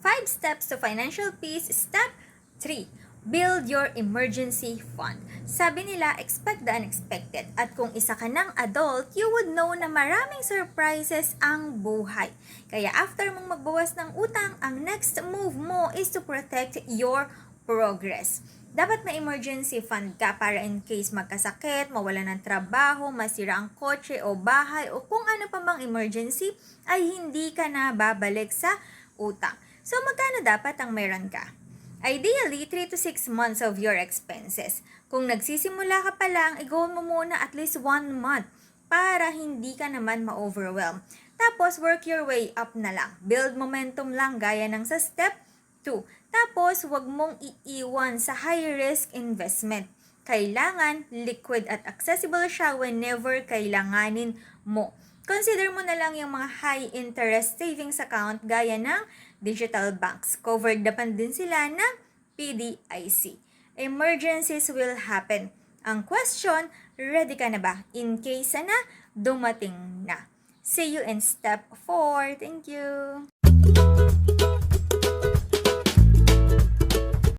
5 steps to financial peace. Step 3. Build your emergency fund. Sabi nila, expect the unexpected. At kung isa ka ng adult, you would know na maraming surprises ang buhay. Kaya after mong magbawas ng utang, ang next move mo is to protect your progress. Dapat may emergency fund ka para in case magkasakit, mawala ng trabaho, masira ang kotse o bahay o kung ano pa bang emergency ay hindi ka na babalik sa utang. So magkano dapat ang meron ka? Ideally, 3 to 6 months of your expenses. Kung nagsisimula ka pa lang, i-goal mo muna at least 1 month para hindi ka naman ma-overwhelm. Tapos, work your way up na lang. Build momentum lang gaya ng sa step 2. Tapos, huwag mong iiwan sa high-risk investment. Kailangan liquid at accessible siya whenever kailanganin mo. Consider mo na lang yung mga high-interest savings account gaya ng digital banks. Covered naman din sila ng PDIC. Emergencies will happen. Ang question, ready ka na ba in case na dumating na? See you in step 4. Thank you!